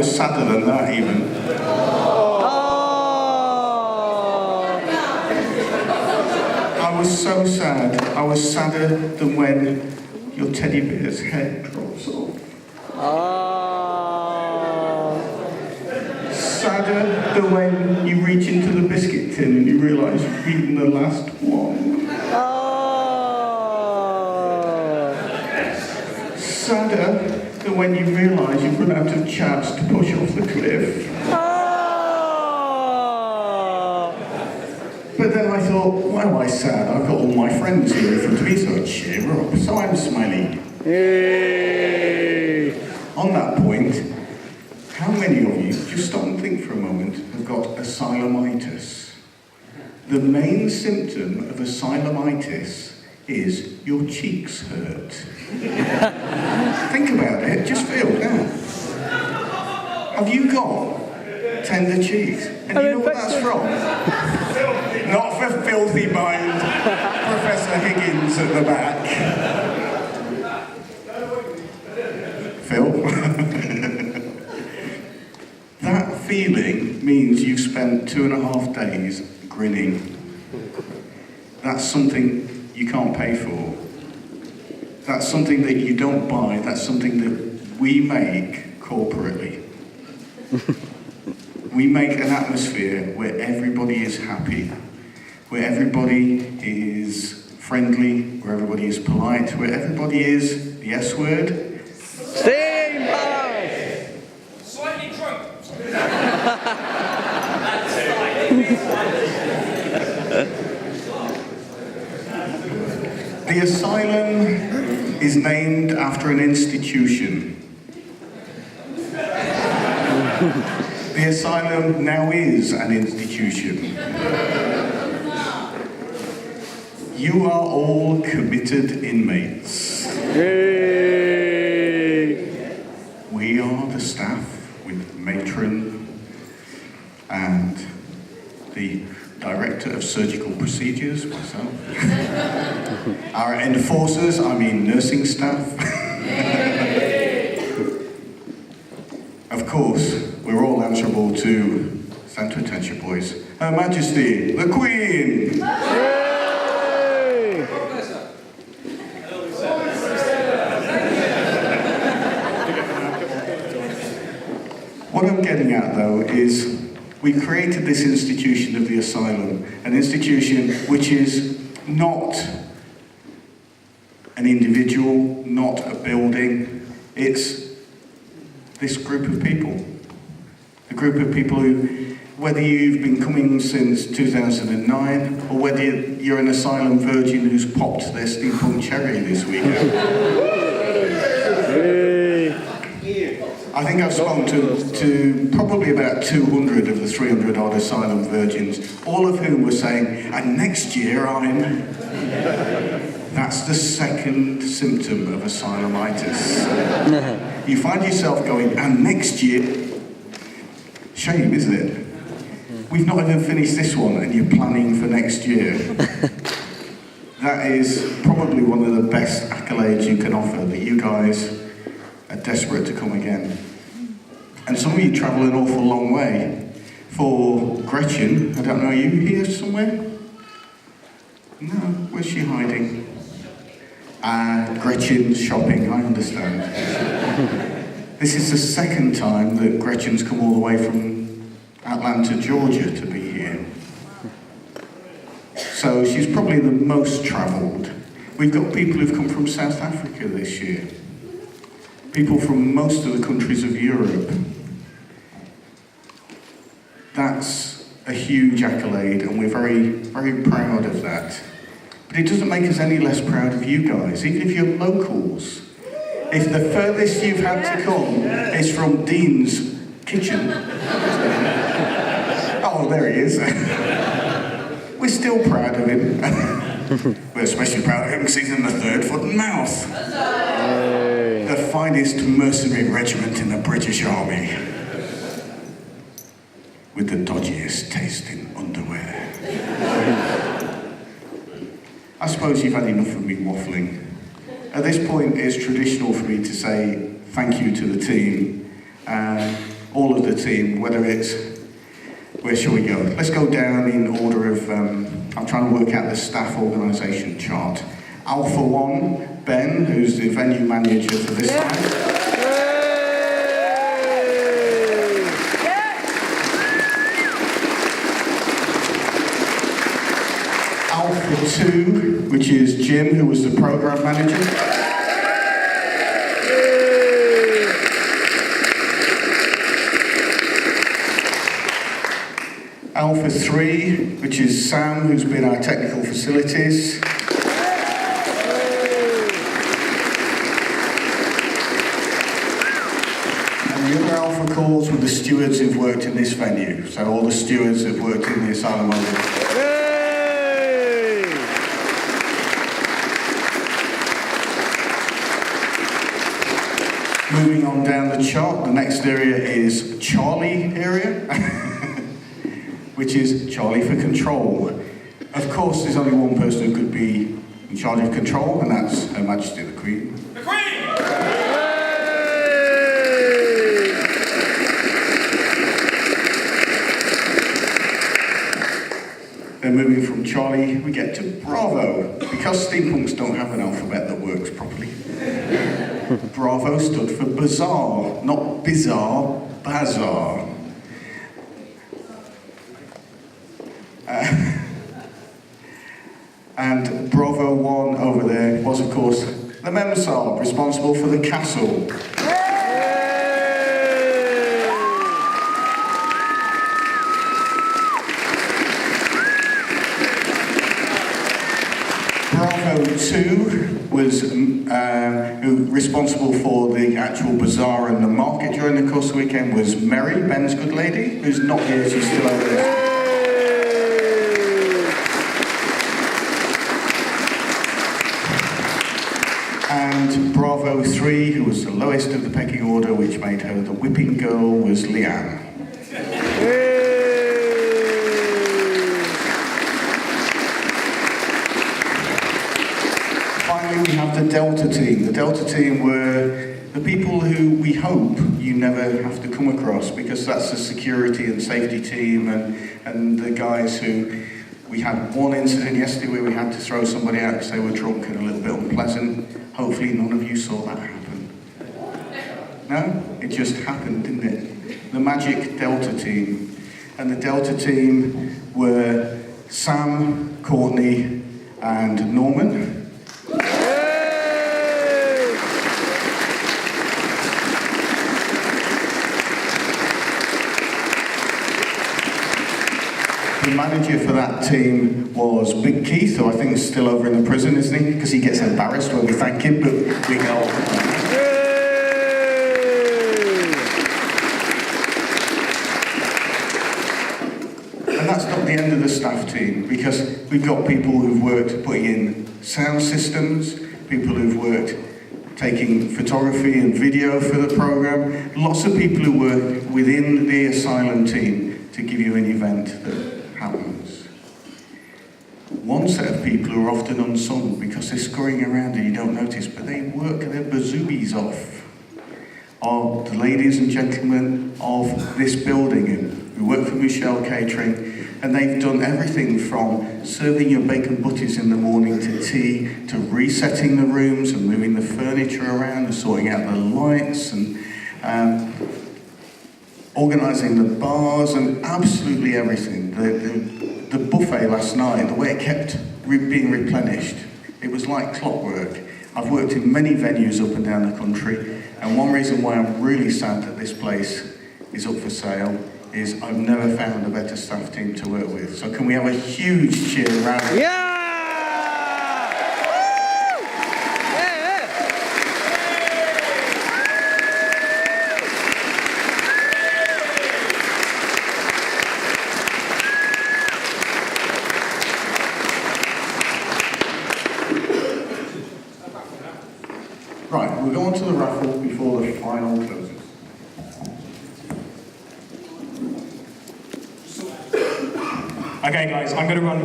was sadder than that, even. I was so sad. I was sadder than when your teddy bear's head drops off. Sadder than when you reach into the biscuit tin and you realise you've eaten the last one. Sadder than when you realise you've run out of chaps to push off the cliff. But then I thought, why am I sad? I've got all my friends here in front of me, so cheer up. So I'm smiling. Yay. On that point, how many of you, just stop and think for a moment, have got asylumitis? The main symptom of asylumitis is your cheeks hurt. Think about it, just feel that. Have you got tender cheeks? And you know what that's from? Not for filthy mind, Professor Higgins at the back. Phil? That feeling means you've spent 2.5 days grinning. That's something you can't pay for. That's something that you don't buy. That's something that we make corporately. We make an atmosphere where everybody is happy, where everybody is friendly, where everybody is polite, where everybody is, the S word, Staying alive. Slightly drunk. The asylum is named after an institution. The asylum now is an institution. You are all committed inmates. Yay. We are the staff with matron and the director of surgical procedures, myself. Our enforcers, I mean nursing staff. Of course, we're all answerable to, stand to attention boys, Her Majesty, the Queen! Yay. What I'm getting at though is we created this institution of the asylum, an institution which is not an individual, not a building, it's this group of people. A group of people who, whether you've been coming since 2009 or whether you're an asylum virgin who's popped their steampunk cherry this weekend. I think I've spoken to probably about 200 of the 300 odd asylum virgins, all of whom were saying, and next year I'm... That's the second symptom of asylumitis. You find yourself going, and next year... Shame, isn't it? We've not even finished this one and you're planning for next year. That is probably one of the best accolades you can offer, that you guys are desperate to come again. And some of you travel an awful long way. For Gretchen, I don't know, are you here somewhere? No, where's she hiding? Gretchen's shopping, I understand. This is the second time that Gretchen's come all the way from Atlanta, Georgia to be here. So she's probably the most travelled. We've got people who've come from South Africa this year. People from most of the countries of Europe. That's a huge accolade and we're very, very proud of that. But it doesn't make us any less proud of you guys, even if you're locals. If the furthest you've had to come is from Dean's kitchen. Oh, there he is. We're still proud of him. We're especially proud of him because he's in the 3rd foot and mouth. The finest mercenary regiment in the British Army. With the dodgiest taste in underwear. I suppose you've had enough of me waffling. At this point, it's traditional for me to say thank you to the team. all of the team, whether it's, where shall we go? Let's go down in order of, I'm trying to work out the staff organisation chart. Alpha 1, Ben, who's the venue manager for this time. Alpha 2, which is Jim, who was the program manager. Alpha 3, which is Sam, who's been our technical facilities. And the other Alpha calls were the stewards who've worked in this venue. So all the stewards have worked in the Asylum. Moving on down the chart, the next area is Charlie area, which is Charlie for control. Of course, there's only one person who could be in charge of control, and that's Her Majesty the Queen. The Queen! Then moving from Charlie, we get to Bravo, because steampunks don't have an alphabet that works properly. Bravo stood for bizarre, not bizarre, bazaar. And Bravo 1 over there was, of course, the Memsahib, responsible for the castle. Bravo 2 was responsible for the actual bazaar and the market during the course of the weekend was Mary, Ben's good lady, who's not here, she's still over there. And Bravo 3, who was the lowest of the pecking order, which made her the whipping girl, was Leanne. Finally, we have the Delta team. The Delta team were the people who we hope you never have to come across, because that's the security and safety team and the guys who... We had one incident yesterday where we had to throw somebody out because they were drunk and a little bit unpleasant. Hopefully none of you saw that happen. No? It just happened, didn't it? The magic Delta team. And the Delta team were Sam, Courtney, and Norman. The manager for that team was Big Keith, who I think is still over in the prison, isn't he? Because he gets embarrassed when we thank him, but we go. And that's not the end of the staff team, because we've got people who've worked putting in sound systems, people who've worked taking photography and video for the program, lots of people who work within the Asylum team to give you an event that happens. One set of people who are often unsung because they're scurrying around and you don't notice, but they work their bazoobies off, are the ladies and gentlemen of this building who work for Michelle Catering, and they've done everything from serving your bacon butties in the morning to tea, to resetting the rooms and moving the furniture around and sorting out the lights and organising the bars and absolutely everything. The buffet last night, the way it kept being replenished, it was like clockwork. I've worked in many venues up and down the country, and one reason why I'm really sad that this place is up for sale is I've never found a better staff team to work with. So can we have a huge cheer around it? Yeah! Right, we'll go on to the raffle before the final closes. Okay guys, I'm going to run